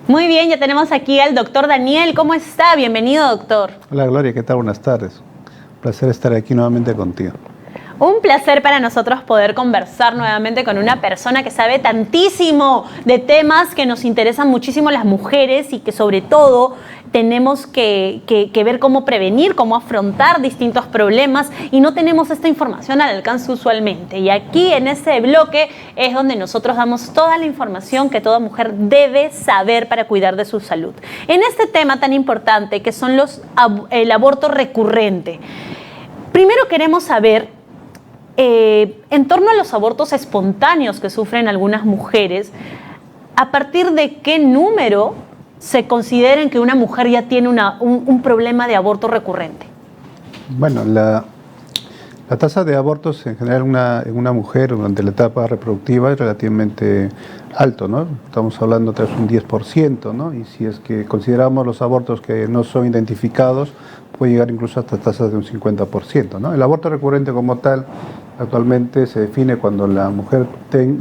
Muy bien, ya tenemos aquí al doctor Daniel. ¿Cómo está? Bienvenido, doctor. Hola, Gloria, ¿qué tal? Buenas tardes. Un placer estar aquí nuevamente contigo. Un placer para nosotros poder conversar nuevamente con una persona que sabe tantísimo de temas que nos interesan muchísimo las mujeres y que sobre todo tenemos que ver cómo prevenir, cómo afrontar distintos problemas y no tenemos esta información al alcance usualmente. Y aquí en este bloque es donde nosotros damos toda la información que toda mujer debe saber para cuidar de su salud. En este tema tan importante que son el aborto recurrente, primero queremos saber en torno a los abortos espontáneos que sufren algunas mujeres, ¿a partir de qué número se considera que una mujer ya tiene un problema de aborto recurrente? Bueno, la tasa de abortos en general en una mujer durante la etapa reproductiva es relativamente alto, ¿no? Estamos hablando de un 10%, ¿no? Y si es que consideramos los abortos que no son identificados, puede llegar incluso hasta tasas de un 50%, ¿no? El aborto recurrente como tal actualmente se define cuando la mujer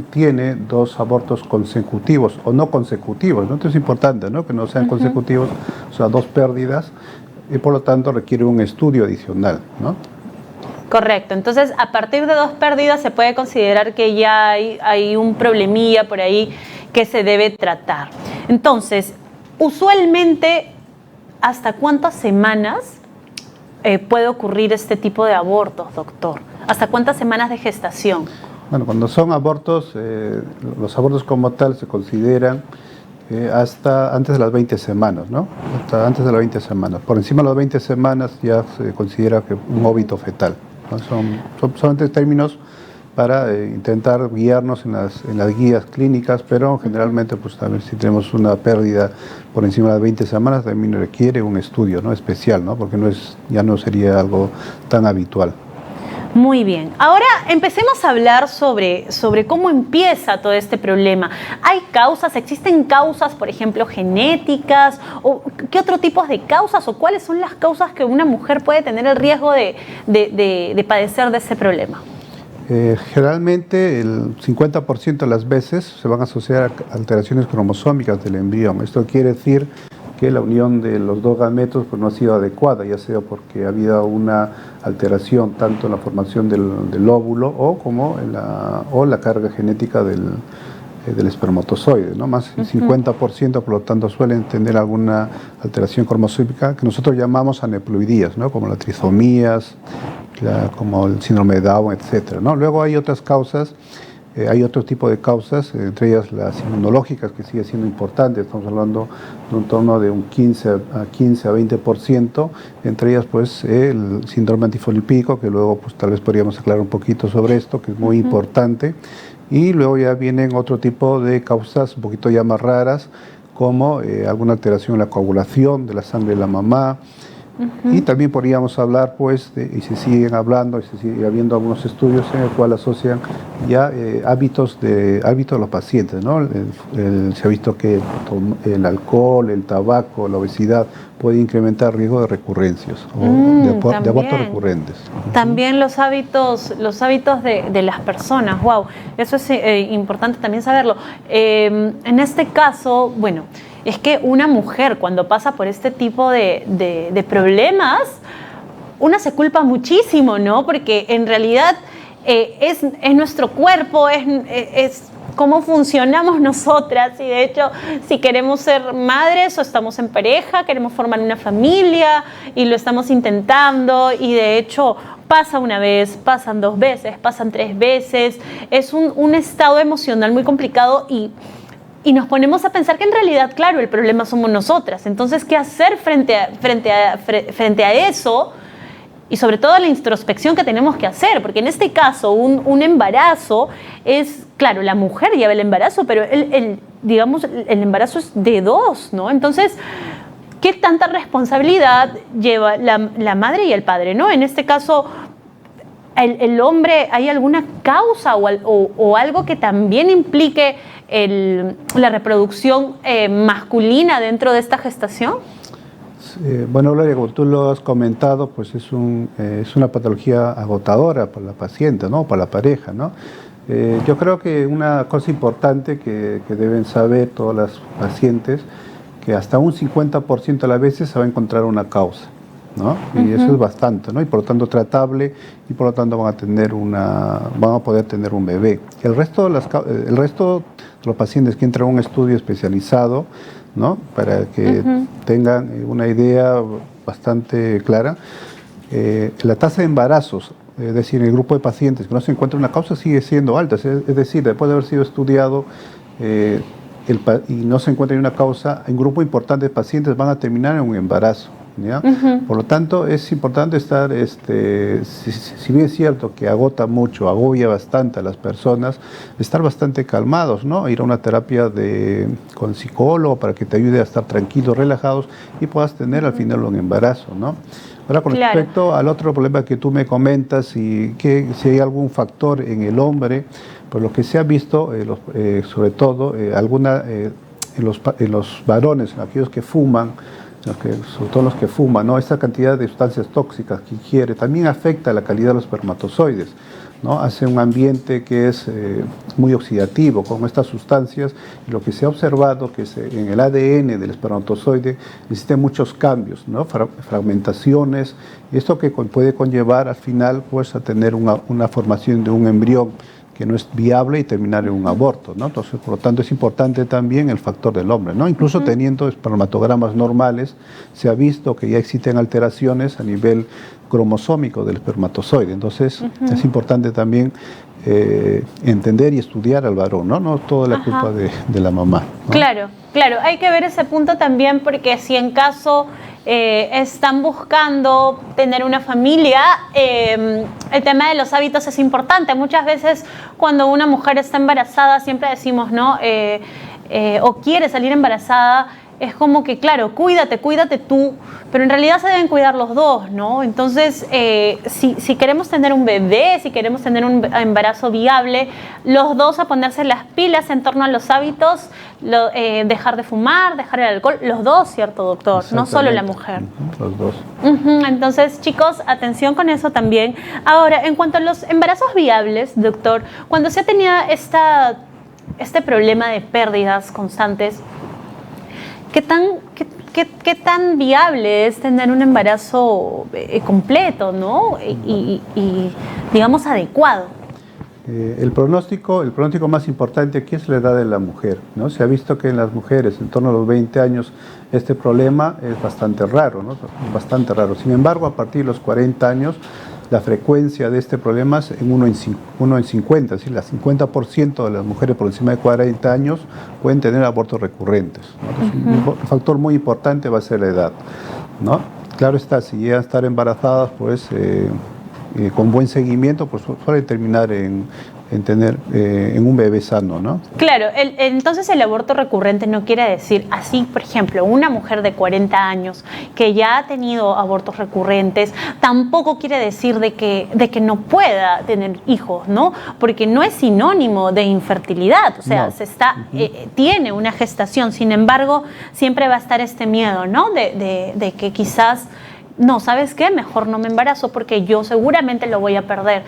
tiene dos abortos consecutivos o no consecutivos, ¿no? Esto es importante, ¿no? Que no sean consecutivos, o sea, dos pérdidas, y por lo tanto requiere un estudio adicional, ¿no? Correcto, entonces a partir de dos pérdidas se puede considerar que ya hay un problemilla por ahí que se debe tratar. Entonces, usualmente, ¿hasta cuántas semanas puede ocurrir este tipo de abortos, doctor? ¿Hasta cuántas semanas de gestación? Bueno, cuando son abortos, los abortos como tal se consideran hasta antes de las 20 semanas, ¿no? Hasta antes de las 20 semanas. Por encima de las 20 semanas ya se considera que un óbito fetal, ¿no? Son solamente términos para intentar guiarnos en las guías clínicas, pero generalmente pues también si tenemos una pérdida por encima de las 20 semanas también requiere un estudio, ¿no? Especial, ¿no? Porque ya no sería algo tan habitual. Muy bien. Ahora empecemos a hablar sobre cómo empieza todo este problema. ¿Hay causas? ¿Existen causas, por ejemplo, genéticas? ¿O qué otro tipo de causas? ¿O cuáles son las causas que una mujer puede tener el riesgo de padecer de ese problema? Generalmente el 50% de las veces se van a asociar a alteraciones cromosómicas del embrión. Esto quiere decir que la unión de los dos gametos pues, no ha sido adecuada, ya sea porque ha habido una alteración tanto en la formación del óvulo o la carga genética del espermatozoide, ¿no? Más del 50%, por lo tanto, suelen tener alguna alteración cromosómica que nosotros llamamos aneuploidías, ¿no? Como las trisomías, como el síndrome de Down, etc., ¿no? Luego hay otras causas. Hay otro tipo de causas, entre ellas las inmunológicas, que sigue siendo importante. Estamos hablando de un torno de un 15 a 20%, entre ellas pues el síndrome antifosfolípico, que luego pues tal vez podríamos aclarar un poquito sobre esto, que es muy importante. Y luego ya vienen otro tipo de causas un poquito ya más raras, como alguna alteración en la coagulación de la sangre de la mamá. Y también podríamos hablar, pues, y se siguen hablando, y se sigue habiendo algunos estudios en el cual asocian ya hábitos de los pacientes, ¿no? Se ha visto que el alcohol, el tabaco, la obesidad puede incrementar el riesgo de recurrencias o de abortos recurrentes. También los hábitos de las personas, wow, eso es importante también saberlo. En este caso, bueno, es que una mujer cuando pasa por este tipo de problemas, una se culpa muchísimo, ¿no? Porque en realidad es nuestro cuerpo, es cómo funcionamos nosotras y de hecho si queremos ser madres o estamos en pareja, queremos formar una familia y lo estamos intentando y de hecho pasa una vez, pasan dos veces, pasan tres veces, es un estado emocional muy complicado y nos ponemos a pensar que en realidad, claro, el problema somos nosotras. Entonces, ¿qué hacer frente a eso? Y sobre todo la introspección que tenemos que hacer, porque en este caso un embarazo es, claro, la mujer lleva el embarazo, pero digamos, el embarazo es de dos, ¿no? Entonces, ¿qué tanta responsabilidad lleva la madre y el padre, ¿no? En este caso, el hombre, ¿hay alguna causa o algo que también implique la reproducción masculina dentro de esta gestación? Bueno, Gloria, como tú lo has comentado, pues es una patología agotadora para la paciente, ¿no? Para la pareja, ¿no? Yo creo que una cosa importante que deben saber todas las pacientes que hasta un 50% de las veces se va a encontrar una causa, ¿no? Y eso es bastante, ¿no? Y por lo tanto tratable, y por lo tanto van a poder tener un bebé. El resto de los pacientes que entran a un estudio especializado, ¿no? Para que tengan una idea bastante clara, la tasa de embarazos, es decir, en el grupo de pacientes que no se encuentra una causa, sigue siendo alta. Es decir, después de haber sido estudiado y no se encuentra una causa, un grupo importante de pacientes van a terminar en un embarazo, ¿ya? Por lo tanto, es importante estar, si bien es cierto que agota mucho, agobia bastante a las personas, estar bastante calmados, ¿no? Ir a una terapia con psicólogo para que te ayude a estar tranquilos, relajados y puedas tener al final un embarazo, ¿no? Ahora, con respecto al otro problema que tú me comentas y si hay algún factor en el hombre, por lo que se ha visto, sobre todo en los varones, en aquellos que fuman, sobre todo los que fuman, ¿no? Esta cantidad de sustancias tóxicas que ingiere también afecta la calidad de los espermatozoides, ¿no? Hace un ambiente que es muy oxidativo con estas sustancias, y lo que se ha observado que en el ADN del espermatozoide existen muchos cambios, ¿no? Fragmentaciones, y esto que puede conllevar al final pues a tener una formación de un embrión que no es viable y terminar en un aborto, ¿no? Entonces, por lo tanto, es importante también el factor del hombre, ¿no? Incluso teniendo espermatogramas normales, se ha visto que ya existen alteraciones a nivel cromosómico del espermatozoide. Entonces, es importante también entender y estudiar al varón, ¿no? No toda la culpa de la mamá, ¿no? Claro, claro. Hay que ver ese punto también, porque si en caso están buscando tener una familia, el tema de los hábitos es importante. Muchas veces cuando una mujer está embarazada, siempre decimos, ¿no? O quiere salir embarazada, es como que, claro, cuídate tú, pero en realidad se deben cuidar los dos, ¿no? Entonces, si queremos tener un bebé, si queremos tener un embarazo viable, los dos a ponerse las pilas en torno a los hábitos, dejar de fumar, dejar el alcohol, los dos, ¿cierto, doctor? No solo la mujer. Los dos. Entonces, chicos, atención con eso también. Ahora, en cuanto a los embarazos viables, doctor, cuando se ha tenido este problema de pérdidas constantes, ¿qué tan viable es tener un embarazo completo, ¿no? Y digamos, adecuado? El pronóstico más importante aquí es la edad de la mujer, ¿no? Se ha visto que en las mujeres, en torno a los 20 años, este problema es bastante raro, ¿no? Bastante raro. Sin embargo, a partir de los 40 años, la frecuencia de este problema es en 1 en 50, es decir, el 50% de las mujeres por encima de 40 años pueden tener abortos recurrentes, ¿no? Entonces, un factor muy importante va a ser la edad, ¿no? Claro está, si llegan a estar embarazadas, pues con buen seguimiento, pues suele terminar en un bebé sano, ¿no? Claro, entonces el aborto recurrente no quiere decir, así, por ejemplo, una mujer de 40 años que ya ha tenido abortos recurrentes, tampoco quiere decir de que no pueda tener hijos, ¿no? Porque no es sinónimo de infertilidad, o sea, no. Tiene una gestación, sin embargo, siempre va a estar este miedo, ¿no? De que quizás, no, ¿sabes qué? Mejor no me embarazo porque yo seguramente lo voy a perder.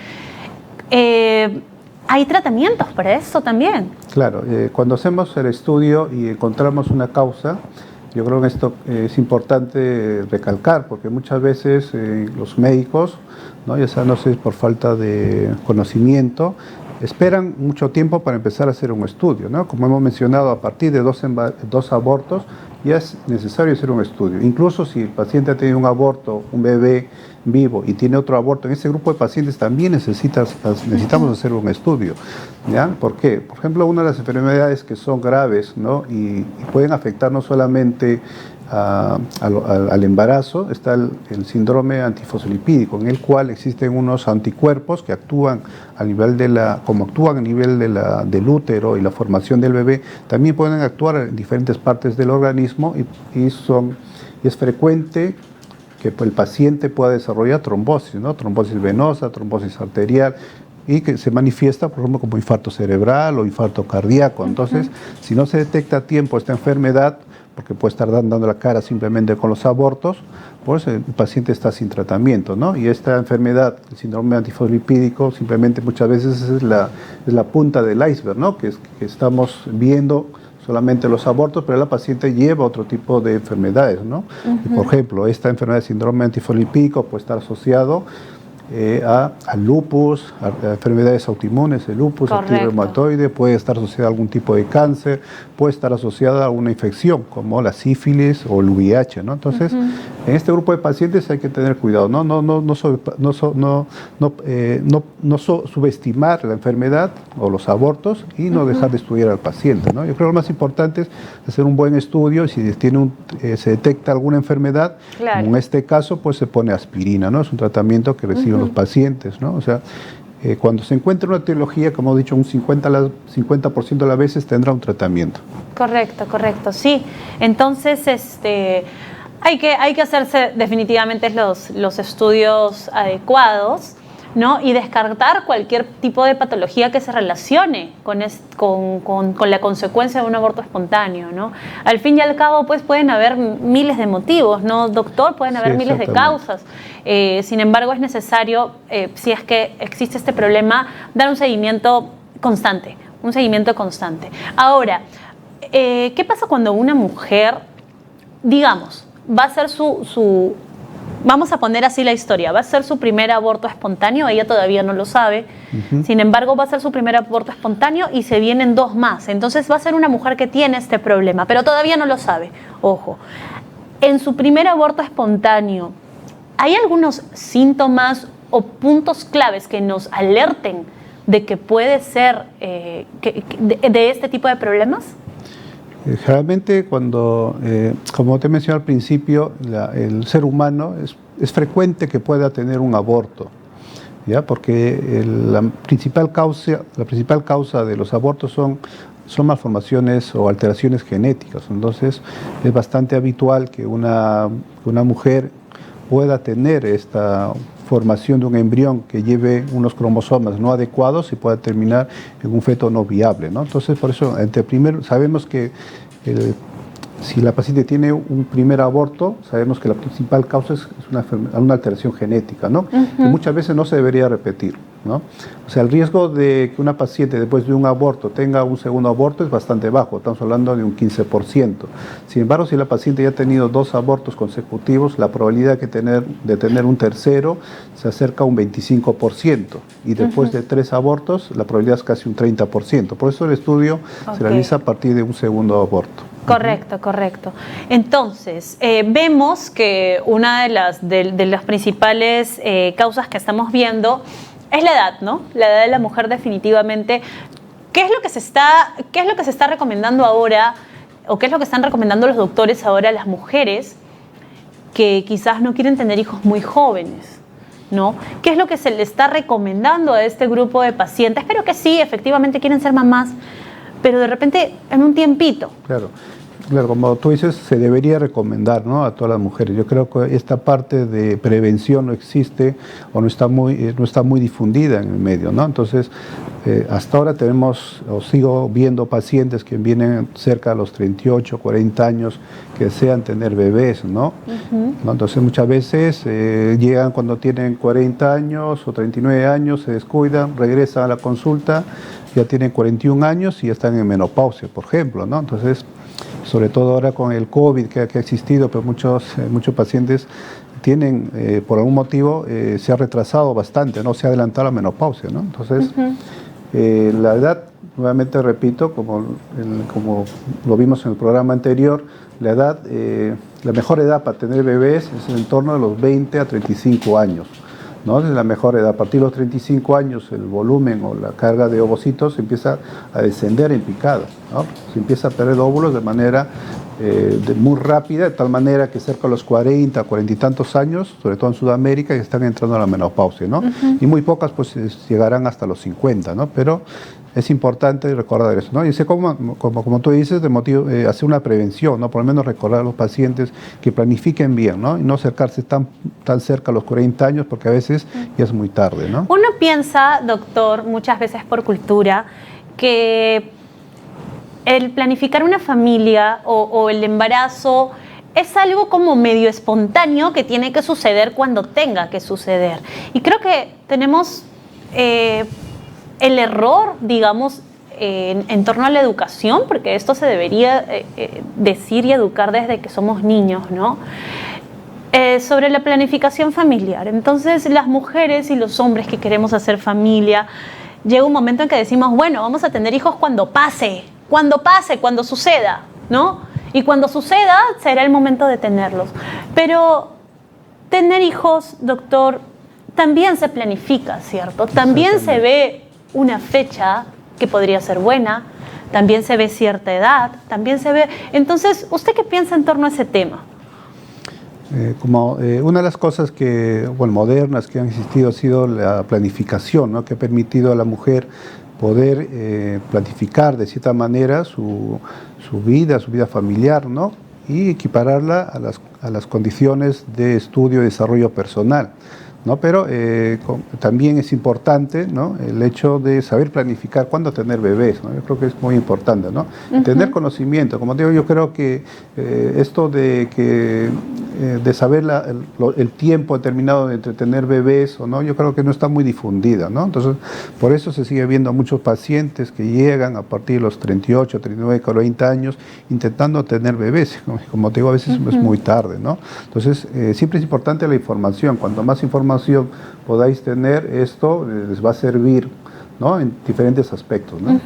¿Hay tratamientos para eso también? Claro, cuando hacemos el estudio y encontramos una causa, yo creo que esto es importante recalcar, porque muchas veces los médicos, ¿no? Ya sea, no sé, por falta de conocimiento, esperan mucho tiempo para empezar a hacer un estudio, ¿no? Como hemos mencionado, a partir de dos abortos ya es necesario hacer un estudio. Incluso si el paciente ha tenido un aborto, un bebé vivo y tiene otro aborto, en ese grupo de pacientes también necesitamos hacer un estudio, ¿ya? ¿Por qué? Por ejemplo, una de las enfermedades que son graves, ¿no? y pueden afectar no solamente al embarazo, está el síndrome antifosfolipídico, en el cual existen unos anticuerpos que actúan a nivel como actúan a nivel del útero y la formación del bebé, también pueden actuar en diferentes partes del organismo y es frecuente que el paciente pueda desarrollar trombosis, ¿no? Trombosis venosa, trombosis arterial, y que se manifiesta, por ejemplo, como infarto cerebral o infarto cardíaco. Entonces, si no se detecta a tiempo esta enfermedad, porque puede estar dando la cara simplemente con los abortos, pues el paciente está sin tratamiento, ¿no? Y esta enfermedad, el síndrome antifosfolipídico, simplemente muchas veces es la punta del iceberg, ¿no? Que estamos viendo solamente los abortos, pero la paciente lleva otro tipo de enfermedades, ¿no? Y, por ejemplo, esta enfermedad de síndrome antifosfolípico puede estar asociado al lupus, a enfermedades autoinmunes, el lupus, artritis reumatoide, puede estar asociada a algún tipo de cáncer, puede estar asociada a una infección como la sífilis o el VIH, ¿no? Entonces, en este grupo de pacientes hay que tener cuidado, no subestimar la enfermedad o los abortos y no dejar de estudiar al paciente, ¿no? Yo creo que lo más importante es hacer un buen estudio y si se detecta alguna enfermedad, como en este caso, pues se pone aspirina, ¿no? Es un tratamiento que reciben los pacientes, ¿no? O sea, cuando se encuentra una etiología, como he dicho, un 50% de las veces tendrá un tratamiento. Correcto, sí. Entonces, hay que hacerse definitivamente los estudios adecuados, ¿no? Y descartar cualquier tipo de patología que se relacione con la consecuencia de un aborto espontáneo, ¿no? Al fin y al cabo, pues pueden haber miles de motivos, ¿no, doctor? Pueden haber miles de causas. Sin embargo, es necesario, si es que existe este problema, dar un seguimiento constante. Ahora, ¿qué pasa cuando una mujer, digamos, va a hacer vamos a poner así la historia, va a ser su primer aborto espontáneo, ella todavía no lo sabe, sin embargo va a ser su primer aborto espontáneo y se vienen 2 más, entonces va a ser una mujer que tiene este problema, pero todavía no lo sabe, ojo. En su primer aborto espontáneo, ¿hay algunos síntomas o puntos claves que nos alerten de que puede ser de este tipo de problemas? Generalmente cuando, como te mencioné al principio, el ser humano es frecuente que pueda tener un aborto, ¿ya? Porque la principal causa de los abortos son malformaciones o alteraciones genéticas. Entonces es bastante habitual que una mujer pueda tener esta formación de un embrión que lleve unos cromosomas no adecuados y pueda terminar en un feto no viable, ¿no? Entonces, por eso, sabemos que si la paciente tiene un primer aborto, sabemos que la principal causa es una alteración genética, ¿no? Que muchas veces no se debería repetir, ¿no? O sea, el riesgo de que una paciente después de un aborto tenga un segundo aborto es bastante bajo, estamos hablando de un 15%. Sin embargo, si la paciente ya ha tenido 2 abortos consecutivos, la probabilidad de tener un tercero se acerca a un 25%, y después de 3 abortos, la probabilidad es casi un 30%. Por eso el estudio se realiza a partir de un segundo aborto. Correcto. Entonces, vemos que una de las principales causas que estamos viendo es la edad, ¿no? La edad de la mujer definitivamente. ¿Qué es lo que se está recomendando ahora, o qué es lo que están recomendando los doctores ahora a las mujeres que quizás no quieren tener hijos muy jóvenes, ¿no? ¿Qué es lo que se le está recomendando a este grupo de pacientes? Pero que sí, efectivamente quieren ser mamás, pero de repente en un tiempito. Claro, como tú dices, se debería recomendar, ¿no?, a todas las mujeres. Yo creo que esta parte de prevención no existe o no está muy difundida en el medio, ¿no? Entonces, hasta ahora sigo viendo pacientes que vienen cerca de los 38, 40 años que desean tener bebés, ¿no? ¿No? Entonces, muchas veces llegan cuando tienen 40 años o 39 años, se descuidan, regresan a la consulta, ya tienen 41 años y ya están en menopausia, por ejemplo, ¿no? Entonces, sobre todo ahora con el COVID que ha existido, pero muchos pacientes tienen, por algún motivo, se ha retrasado bastante, ¿no? Se ha adelantado la menopausia, ¿no? Entonces, la edad, nuevamente repito, como lo vimos en el programa anterior, la mejor edad para tener bebés es en torno de los 20 a 35 años. ¿No? Es la mejor edad. A partir de los 35 años el volumen o la carga de ovocitos empieza a descender en picada, ¿no? Se empieza a perder óvulos de manera muy rápida, de tal manera que cerca de los 40, 40 y tantos años, sobre todo en Sudamérica, ya están entrando a la menopausia, ¿no? Y muy pocas pues llegarán hasta los 50, ¿no? Pero es importante recordar eso, ¿no? Y sé como tú dices, hacer una prevención, ¿no? Por lo menos recordar a los pacientes que planifiquen bien, ¿no? Y no acercarse tan cerca a los 40 años, porque a veces ya es muy tarde, ¿no? Uno piensa, doctor, muchas veces por cultura, que el planificar una familia o el embarazo es algo como medio espontáneo que tiene que suceder cuando tenga que suceder. Y creo que tenemos el error, digamos, en torno a la educación, porque esto se debería decir y educar desde que somos niños, ¿no? Sobre la planificación familiar. Entonces, las mujeres y los hombres que queremos hacer familia, llega un momento en que decimos, bueno, vamos a tener hijos cuando pase, cuando suceda, ¿no? Y cuando suceda, será el momento de tenerlos. Pero tener hijos, doctor, también se planifica, ¿cierto? También se ve una fecha que podría ser buena, también se ve cierta edad, también se ve... Entonces, ¿usted qué piensa en torno a ese tema? Una de las cosas modernas que han existido ha sido la planificación, ¿no? Que ha permitido a la mujer poder planificar de cierta manera su vida familiar, ¿no? Y equipararla a las condiciones de estudio y desarrollo personal, ¿no? Pero también es importante, ¿no? El hecho de saber planificar cuándo tener bebés, ¿no? Yo creo que es muy importante, ¿no? Tener conocimiento. Como digo, yo creo que esto de saber el tiempo determinado entre tener bebés o no, yo creo que no está muy difundida, ¿no? Entonces, por eso se sigue viendo a muchos pacientes que llegan a partir de los 38, 39, 40 años intentando tener bebés. Como te digo, a veces es muy tarde, ¿no? Entonces, siempre es importante la información. Cuanto más información podáis tener, esto les va a servir, ¿no? En diferentes aspectos, ¿no?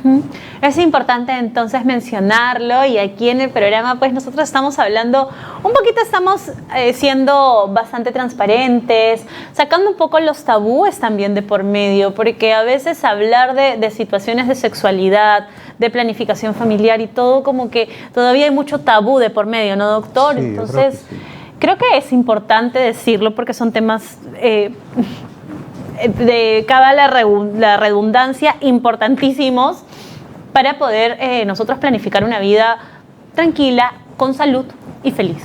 Es importante entonces mencionarlo, y aquí en el programa pues nosotros estamos hablando, un poquito estamos siendo bastante transparentes, sacando un poco los tabúes también de por medio, porque a veces hablar de situaciones de sexualidad, de planificación familiar y todo, como que todavía hay mucho tabú de por medio, ¿no, doctor? Sí, entonces creo que es importante decirlo porque son temas de cada la redundancia importantísimos para poder nosotros planificar una vida tranquila, con salud y feliz.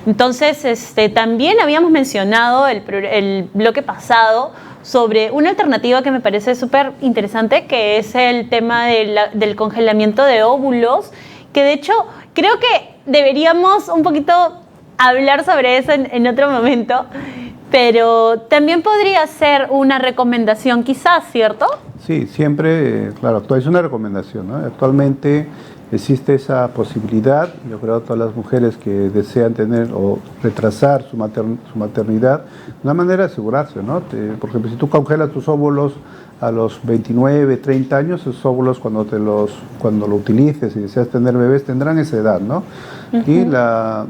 Entonces, también habíamos mencionado el bloque pasado sobre una alternativa que me parece súper interesante, que es el tema del congelamiento de óvulos, que de hecho creo que deberíamos un poquito hablar sobre eso en otro momento, pero también podría ser una recomendación quizás, ¿cierto? Sí, siempre, claro, es una recomendación, ¿no? Actualmente existe esa posibilidad. Yo creo que todas las mujeres que desean tener o retrasar su maternidad, una manera de asegurarse, ¿no? Por ejemplo, si tú congelas tus óvulos a los 29, 30 años, esos óvulos cuando lo utilices y deseas tener bebés tendrán esa edad, ¿no? Y la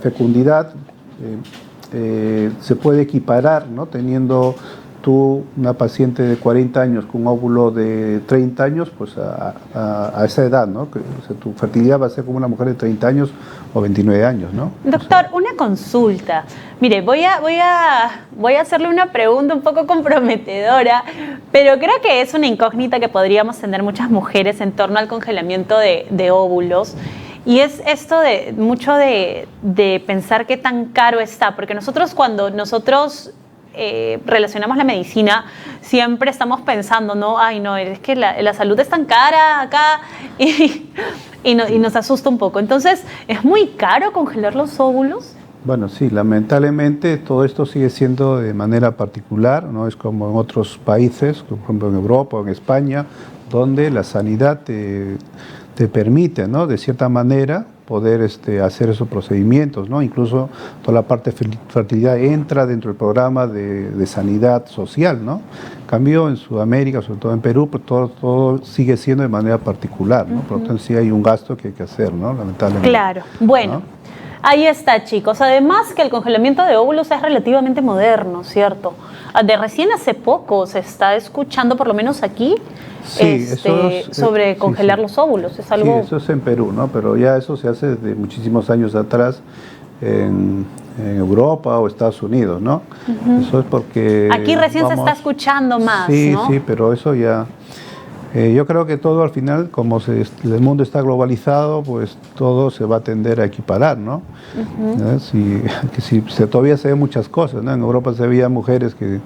fecundidad se puede equiparar, ¿no? Teniendo tú una paciente de 40 años con un óvulo de 30 años, pues a esa edad, ¿no? Que, o sea, tu fertilidad va a ser como una mujer de 30 años o 29 años, ¿no? Doctor, una consulta. Mire, voy a hacerle una pregunta un poco comprometedora, pero creo que es una incógnita que podríamos tener muchas mujeres en torno al congelamiento de óvulos. Y es esto de pensar qué tan caro está, porque cuando nosotros relacionamos la medicina, siempre estamos pensando, ¿no? Ay, no, es que la salud es tan cara acá y nos asusta un poco. Entonces, ¿es muy caro congelar los óvulos? Bueno, sí, lamentablemente todo esto sigue siendo de manera particular, no es como en otros países, por ejemplo en Europa o en España, donde la sanidad te permite, ¿no? De cierta manera poder hacer esos procedimientos, ¿no? Incluso toda la parte de fertilidad entra dentro del programa de sanidad social, ¿no? En cambio, en Sudamérica, sobre todo en Perú, pues todo sigue siendo de manera particular, ¿no? Por lo tanto, sí hay un gasto que hay que hacer, ¿no? Lamentablemente. Claro, bueno. ¿No? Ahí está, chicos. Además que el congelamiento de óvulos es relativamente moderno, ¿cierto? De recién hace poco se está escuchando, por lo menos aquí, sí, sobre congelar los óvulos. Es algo... Sí, eso es en Perú, ¿no? Pero ya eso se hace desde muchísimos años atrás en Europa o Estados Unidos, ¿no? Eso es porque... Aquí recién se está escuchando más, sí, ¿no? Sí, pero eso ya... yo creo que todo al final, como el mundo está globalizado, pues todo se va a tender a equiparar, ¿no? Todavía se ven muchas cosas, ¿no? En Europa se veían mujeres que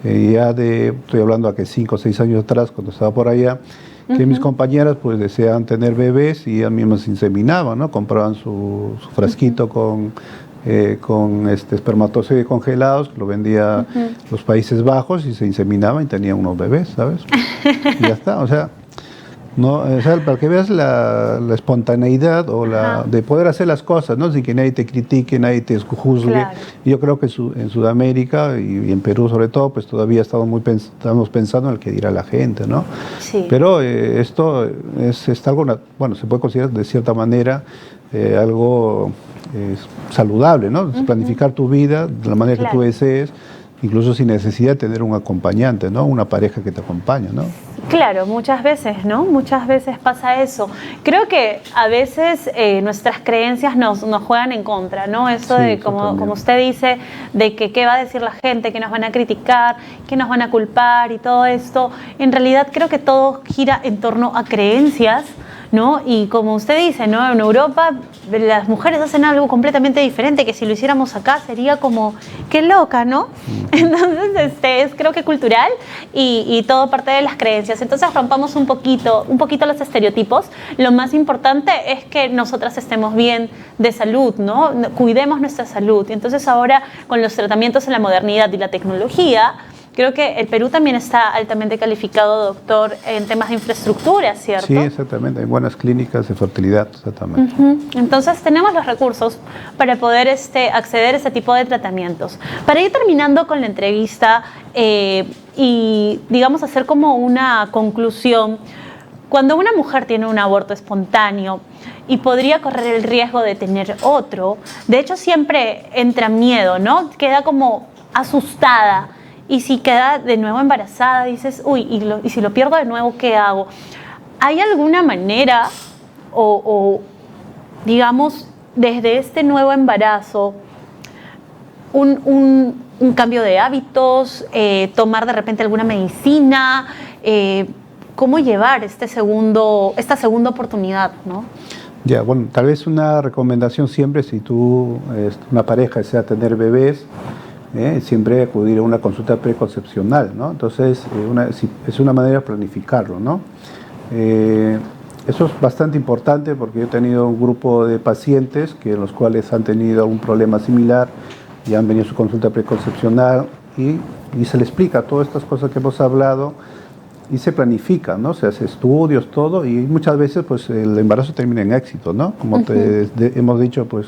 estoy hablando a que 5 o 6 años atrás, cuando estaba por allá, que mis compañeras pues deseaban tener bebés y ellas mismas se inseminaban, ¿no? Compraban su frasquito con espermatozoides congelados, que lo vendía los Países Bajos, y se inseminaban y tenían unos bebés, ¿sabes? Y ya está, o sea, ¿no? O sea, para que veas la espontaneidad o de poder hacer las cosas, ¿no? Sin que nadie te critique, nadie te juzgue. Claro. Yo creo que en Sudamérica y en Perú sobre todo, pues todavía estamos pensando en el que dirá la gente, ¿no? Sí. Pero esto es algo, bueno, se puede considerar de cierta manera algo saludable, ¿no? Planificar tu vida de la manera que tú desees, incluso sin necesidad de tener un acompañante, ¿no? Una pareja que te acompañe, ¿no? Claro, muchas veces, ¿no? Muchas veces pasa eso. Creo que a veces nuestras creencias nos juegan en contra, ¿no? Eso de, como usted dice, de que qué va a decir la gente, que nos van a criticar, que nos van a culpar y todo esto. En realidad creo que todo gira en torno a creencias, ¿no? Y como usted dice, ¿no? En Europa las mujeres hacen algo completamente diferente, que si lo hiciéramos acá sería como, qué loca, ¿no? Entonces, es creo que cultural y todo parte de las creencias. Entonces rompamos un poquito los estereotipos. Lo más importante es que nosotras estemos bien de salud, ¿no? Cuidemos nuestra salud. Y entonces ahora con los tratamientos en la modernidad y la tecnología, creo que el Perú también está altamente calificado, doctor, en temas de infraestructura, ¿cierto? Sí, exactamente. Hay buenas clínicas de fertilidad, exactamente. Entonces, tenemos los recursos para poder acceder a ese tipo de tratamientos. Para ir terminando con la entrevista y, digamos, hacer como una conclusión, cuando una mujer tiene un aborto espontáneo y podría correr el riesgo de tener otro, de hecho siempre entra miedo, ¿no? Queda como asustada. Y si queda de nuevo embarazada, dices, uy, y si lo pierdo de nuevo, ¿qué hago? ¿Hay alguna manera o digamos, desde este nuevo embarazo, un cambio de hábitos, tomar de repente alguna medicina, cómo llevar esta segunda oportunidad, ¿no? Ya, bueno, tal vez una recomendación siempre, si tú, una pareja desea tener bebés, siempre acudir a una consulta preconcepcional, ¿no? Entonces, es una manera de planificarlo, ¿no? Eso es bastante importante porque yo he tenido un grupo de pacientes los cuales han tenido algún problema similar y han venido a su consulta preconcepcional y se le explica todas estas cosas que hemos hablado y se planifica, ¿no? Se hace estudios, todo, y muchas veces pues el embarazo termina en éxito, ¿no? Como hemos dicho, pues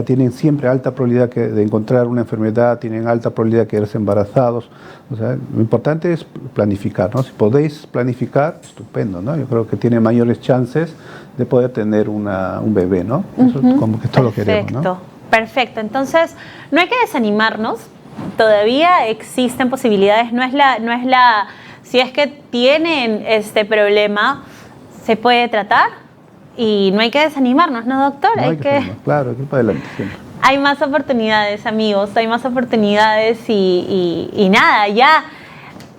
tienen siempre alta probabilidad de encontrar una enfermedad, tienen alta probabilidad de quedarse embarazados. O sea, lo importante es planificar, ¿no? Si podéis planificar, estupendo, ¿no? Yo creo que tiene mayores chances de poder tener un bebé, ¿no? Eso es como que todo lo queremos, ¿no? Perfecto. Entonces, no hay que desanimarnos. Todavía existen posibilidades. No es la si es que tienen este problema, se puede tratar y no hay que desanimarnos, ¿no, doctor? No hay que claro, aquí para adelante siempre. Hay más oportunidades, amigos, hay más oportunidades y nada, ya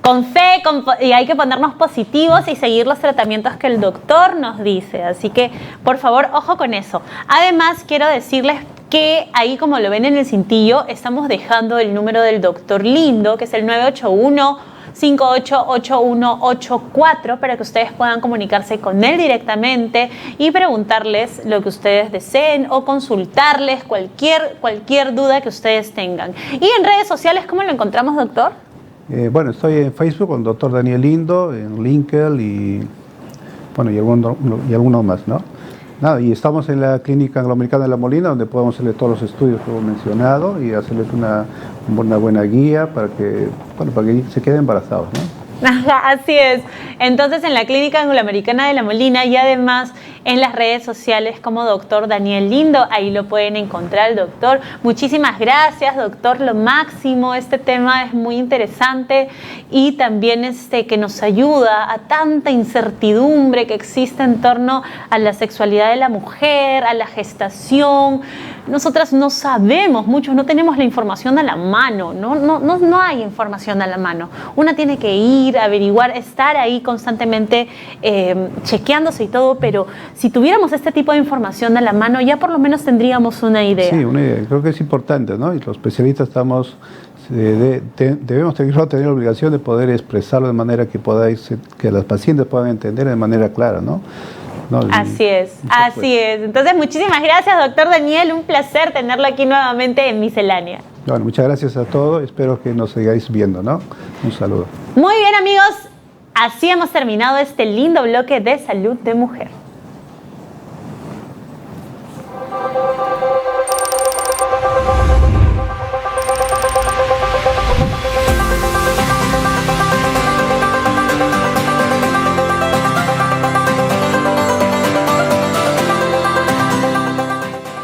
con fe y hay que ponernos positivos y seguir los tratamientos que el doctor nos dice. Así que, por favor, ojo con eso. Además, quiero decirles que ahí, como lo ven en el cintillo, estamos dejando el número del doctor Lindo, que es el 981-588184, para que ustedes puedan comunicarse con él directamente y preguntarles lo que ustedes deseen o consultarles cualquier duda que ustedes tengan. Y en redes sociales, ¿cómo lo encontramos, doctor? Bueno, estoy en Facebook con doctor Daniel Lindo, en LinkedIn y algunos más, ¿no? Nada, y estamos en la Clínica Angloamericana de La Molina, donde podemos hacerle todos los estudios que hemos mencionado y hacerles una buena guía para que se queden embarazados, ¿no? Ajá, así es. Entonces, en la Clínica Angloamericana de La Molina y además en las redes sociales como doctor Daniel Lindo, ahí lo pueden encontrar, doctor. Muchísimas gracias, doctor, lo máximo. Este tema es muy interesante y también que nos ayuda a tanta incertidumbre que existe en torno a la sexualidad de la mujer, a la gestación. Nosotras no sabemos mucho, no tenemos la información a la mano, no hay información a la mano. Una tiene que ir, averiguar, estar ahí constantemente chequeándose y todo, pero si tuviéramos este tipo de información a la mano, ya por lo menos tendríamos una idea. Sí, una idea. Creo que es importante, ¿no? Y los especialistas debemos tener la obligación de poder expresarlo de manera que las pacientes puedan entender de manera clara, ¿no? Así es. Entonces, muchísimas gracias, doctor Daniel. Un placer tenerlo aquí nuevamente en Miscelánea. Bueno, muchas gracias a todos. Espero que nos sigáis viendo, ¿no? Un saludo. Muy bien, amigos. Así hemos terminado este lindo bloque de salud de mujer.